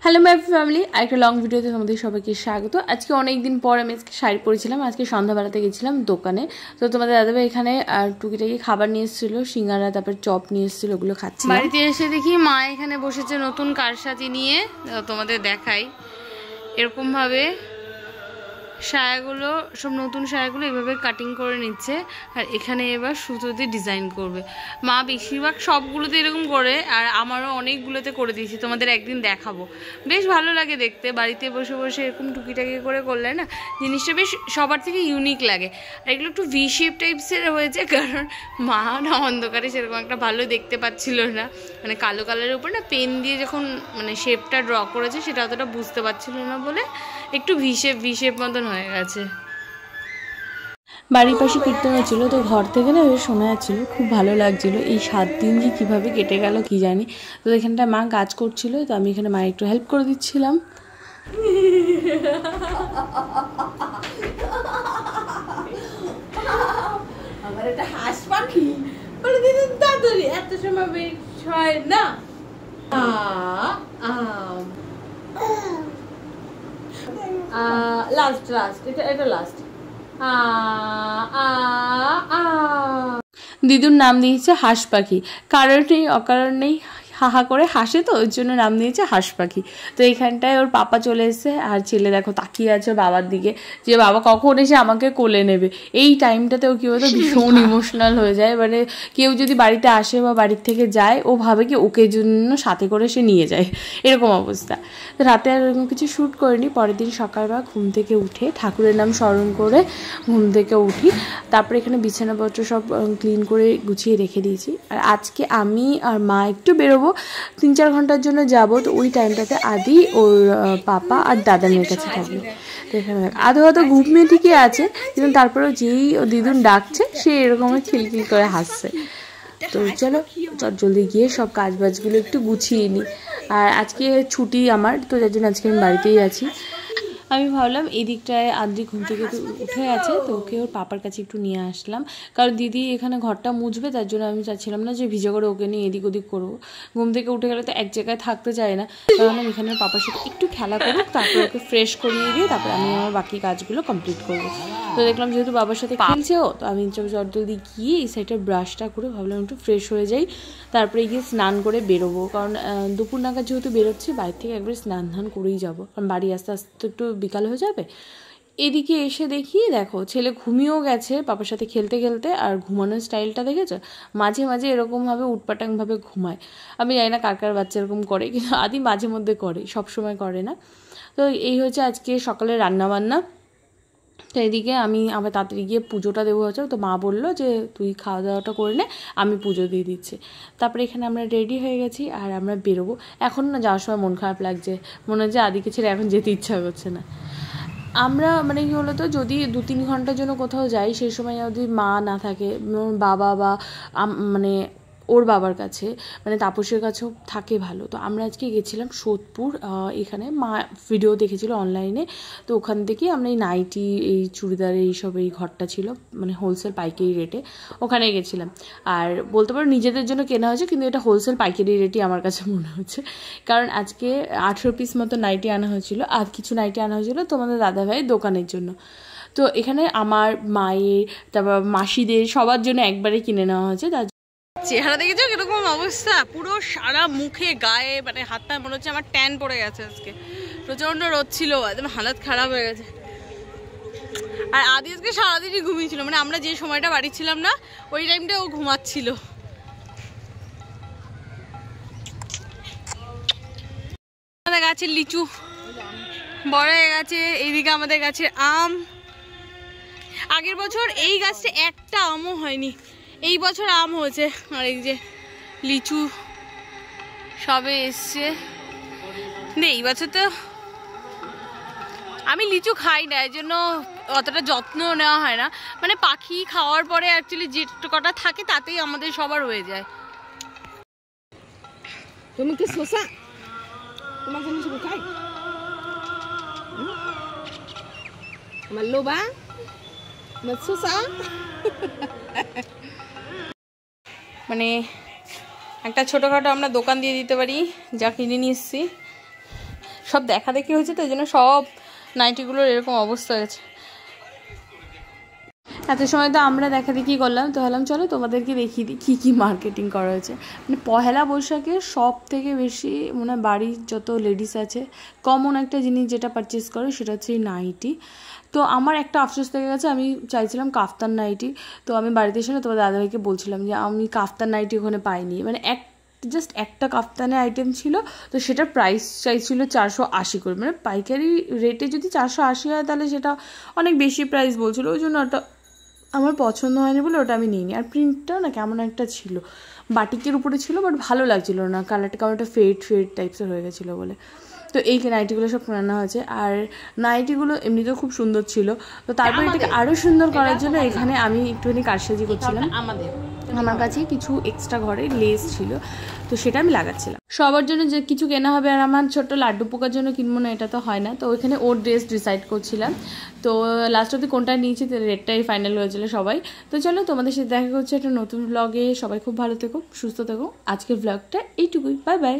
Hello my family, একটা long ভিডিওতে তোমাদের সবাইকে স্বাগত। আজকে অনেক দিন পর আমি আজকে শাড়ি পরেছিলাম। আজকে সন্ধ্যাবেলাতে গেছিলাম দোকানে। তো তোমাদের দাদাভাই এখানে আর টুকিটাকি খাবার নিয়ে এসেছিলো, সিঙ্গারা তারপর চপ নিয়ে এসেছিলো, ওগুলো খাচ্ছি। বাড়িতে এসে দেখি মা এখানে বসেছে নতুন কারসাজি নিয়ে। তোমাদের দেখাই, এরকমভাবে শাড়িগুলো সব নতুন শাড়িগুলো এভাবে কাটিং করে নিচ্ছে, আর এখানে এবার সুতো দিয়ে ডিজাইন করবে। মা বেশিরভাগ সবগুলোতে এরকম করে, আর আমারও অনেকগুলোতে করে দিয়েছি, তোমাদের একদিন দেখাবো। বেশ ভালো লাগে দেখতে, বাড়িতে বসে বসে এরকম টুকিটাকি করে করলে না জিনিসটা বেশ সবার থেকে ইউনিক লাগে। আর এগুলো একটু ভি শেপ টাইপসের হয়েছে, কারণ মা না অন্ধকারে সেরকম একটা ভালো দেখতে পাচ্ছিল না, মানে কালো কালারের উপর না পেন দিয়ে যখন মানে শেপটা ড্র করেছে সেটা অতটা বুঝতে পারছিল না বলে একটু ভি শেপ মতন হয়ে গেছে। বাড়ির পাশে কীর্তন হচ্ছিল, তো ঘর থেকে না শোনা যাচ্ছিলো, খুব ভালো লাগছিলো। এই 7 দিন যে কীভাবে কেটে গেল কি জানি। তো এখানটা মা কাজ করছিল, তো আমি এখানে মায়ের একটু হেল্প করে দিচ্ছিলাম। আমার একটা হাঁস পাখি বলে দিদি দাদুরি এত সময় বেশ হয় না। লাস্ট এটা লাস্ট। দিদুর নাম দিয়েছে হাঁস পাখি, কারণ নেই অকারণ নেই, হাহা করে হাসে, তো ওর জন্য নাম দিয়েছে হাঁস পাখি। তো এইখানটায় ওর পাপা চলে এসেছে, আর ছেলে দেখো তাকিয়ে আছে বাবার দিকে, যে বাবা কখন এসে আমাকে কোলে নেবে। এই টাইমটাতেও কি বলতো ভীষণ ইমোশনাল হয়ে যায়। মানে কেউ যদি বাড়িতে আসে বা বাড়ির থেকে যায়, ও ভাবে কি ওকে জন্য সাথে করে সে নিয়ে যায়, এরকম অবস্থা। তো রাতে আর এরকম কিছু শ্যুট করিনি। পরের দিন সকালবেলা ঘুম থেকে উঠে ঠাকুরের নাম স্মরণ করে ঘুম থেকে উঠি, তারপরে এখানে বিছানাপত্র সব ক্লিন করে গুছিয়ে রেখে দিয়েছি। আর আজকে আমি আর মা একটু বেরোবো, 3-4 ঘন্টার জন্য যাব। তো ওই টাইমটাতে আদি ওর পাপা আর দাদা মেয়ের কাছে থাকবে। তো এখানে আধো ঘুমিয়ে ঠিকই আছে, কিন্তু তারপরেও যেই ও দিদুন ডাকছে সে এরকম খিলখিল করে হাসছে। তো চলো জলদি গিয়ে সব কাজ বাজগুলো একটু গুছিয়ে নিই। আর আজকে ছুটি আমার, তো যার জন্য আজকে আমি বাড়িতেই আছি। আমি ভাবলাম এই দিকটায় আদ্রি ঘুম থেকে উঠে আছে, তো ওকে ওর পাপার কাছে একটু নিয়ে আসলাম, কারণ দিদি এখানে ঘরটা মুছবে, তার জন্য আমি চাচ্ছিলাম না যে ভিজে করে ওকে নিয়ে এদিক ওদিক করবো। ঘুম থেকে উঠে গেলে তো এক জায়গায় থাকতে চায় না, কারণ আমি এখানে পাপার সাথে একটু খেলা করুক, তারপর ওকে ফ্রেশ করিয়ে দিয়ে তারপর আমি আমার বাকি কাজগুলো কমপ্লিট করবো। তো দেখলাম যেহেতু বাবার সাথে খেলছেও, তো আমি জলদি গিয়ে এই সাইডে ব্রাশটা করে ভাবলাম একটু ফ্রেশ হয়ে যাই, তারপরে গিয়ে স্নান করে বেরোবো। কারণ দুপুর নাগাদ যেহেতু বেরোচ্ছি, বাড়ি থেকে একবার স্নান করেই যাবো, কারণ বাড়ি আস্তে আস্তে একটু বিকাল হয়ে যাবে। এদিকে এসে দেখি দেখো ছেলে ঘুমিয়েও গেছে পাপার সাথে খেলতে খেলতে। আর ঘুমানোর স্টাইলটা দেখেছো, মাঝে মাঝে এরকমভাবে উটপাটাংভাবে ঘুমায়। আমি জানি না কার বাচ্চা এরকম করে, কিন্তু আদি মাঝে মধ্যে করে, সব সময় করে না। তো এই হচ্ছে আজকে সকালে রান্নাবান্না। তো এদিকে আমি আবার তাড়াতাড়ি গিয়ে পুজোটা দেবো হচ্ছে, তো মা বললো যে তুই খাওয়া দাওয়াটা করে নে, আমি পুজো দিয়ে দিচ্ছি। তারপরে এখানে আমরা রেডি হয়ে গেছি আর আমরা বেরোবো। এখন না যাওয়ার সময় মন খারাপ লাগছে, মনে হচ্ছে আদিকে ছেড়ে এখন যেতে ইচ্ছা করছে না। আমরা মানে কি বলতো, যদি 2-3 ঘন্টার জন্য কোথাও যাই, সেই সময় যদি মা না থাকে, বাবা বা মানে ওর বাবার কাছে, মানে তাপসের কাছেও থাকে ভালো। তো আমরা আজকে গেছিলাম সোদপুর, এখানে মা ভিডিও দেখেছিল অনলাইনে, তো ওখান থেকে আমরা এই নাইটি, এই চুড়িদার, এইসব এই ঘরটা ছিল মানে হোলসেল পাইকারি রেটে, ওখানে গেছিলাম। আর বলতে পারো নিজেদের জন্য কেনা হয়েছে, কিন্তু এটা হোলসেল পাইকারি রেটই আমার কাছে মনে হচ্ছে, কারণ আজকে 18 পিস মতো নাইটি আনা হয়েছিল, আর কিছু নাইটি আনা হয়েছিল তোমাদের দাদাভাইয়ের দোকানের জন্য। তো এখানে আমার মায়ের, তারপর মাসিদের, সবার জন্য একবারে কিনে নেওয়া হয়েছে। তার চেহারা দেখেছো কিরকম অবস্থা, পুরো সারা মুখে গায়ে মানে হাত পায়ে মনে হচ্ছে আমার ট্যান পড়ে গেছে। আজকে প্রচন্ড রোদ ছিল, একদম হালত খারাপ হয়ে গেছে। আর আদি আজকে সারাদিনই ঘুমিয়েছিল, মানে আমরা যে সময়টা বাড়ি ছিলাম না ওই টাইমটা ও ঘুমাচ্ছিল। আমাদের গাছের লিচু বড় হয়ে গেছে, এইদিকে আমাদের গাছের আম। আগের বছর এই গাছটা একটা আমও হয়নি, এই বছর আম হয়েছে। আর এই যে লিচু সবে এসছে। এই বছর তো আমি লিচু খাই না, এই জন্য অতটা যত্ন নেওয়া হয় না, মানে পাখি খাওয়ার পরে অ্যাকচুয়ালি যে কটা থাকে তাতেই আমাদের সবার হয়ে যায়। তুমি কি শসা তোমার জন্য শুধু খাই আমার লোবা আমার শসা। মানে একটা ছোটোখাটো আমরা দোকান দিয়ে দিতে পারি, যা কিনে নিয়ে এসেছি সব দেখা দেখি হয়েছে, তো এই জন্য সব নাইটিগুলোর এরকম অবস্থা হয়েছে। এত সময় তো আমরা দেখা দেখি করলাম, তো ভাবলাম চলো তোমাদেরকে দেখিয়ে দিই কী কী মার্কেটিং করা হয়েছে। মানে পহেলা বৈশাখে সব থেকে বেশি মনে হয় বাড়ির যত লেডিস আছে কমন একটা জিনিস যেটা পারচেস করে সেটা হচ্ছে এই নাইটি। তো আমার একটা আফসোস থেকে গেছে, আমি চাইছিলাম কাফতান নাইটি। তো আমি বাড়িতে এসে না তোমার দাদাভাইকে বলছিলাম যে আমি কাফতান নাইটি ওখানে পাইনি, মানে জাস্ট একটা কাফতানের আইটেম ছিল, তো সেটার প্রাইস চাইছিল 480 করে। মানে পাইকারি রেটে যদি 480 হয় তাহলে সেটা অনেক বেশি প্রাইস বলছিল, ওই জন্য ওটা আমার পছন্দ হয়নি বলে ওটা আমি নিইনি। আর প্রিন্টটাও না কেমন একটা ছিল, বাটিকের উপরে ছিল, বাট ভালো লাগছিল না, কালারটা কেমন একটা ফেড টাইপসের হয়ে গেছিলো বলে। তো এই নাইটিগুলো সব রান্না হয়েছে, আর নাইটিগুলো এমনিতেও খুব সুন্দর ছিল। তো তারপর এটাকে আরও সুন্দর করার জন্য এখানে আমি একটুখানি কারসাজি করছিলাম। আমার কাছে কিছু এক্সট্রা ঘরে লেস ছিল, তো সেটা আমি লাগাচ্ছিলাম। সবার জন্য যে কিছু কেনা হবে, আর আমার ছোট্ট লাড্ডু পোকার জন্য কিনবো না এটা তো হয় না। তো ওইখানে ওর ড্রেস ডিসাইড করছিলাম, তো লাস্ট অব্দি কোনটা নিয়েছি রেটটাই ফাইনাল হয়েছিল সবাই। তো চলো তোমাদের সাথে দেখা করছে একটা নতুন ব্লগে। সবাই খুব ভালো থেকো, সুস্থ থেকো। আজকের ব্লগটা এইটুকুই, বাই বাই।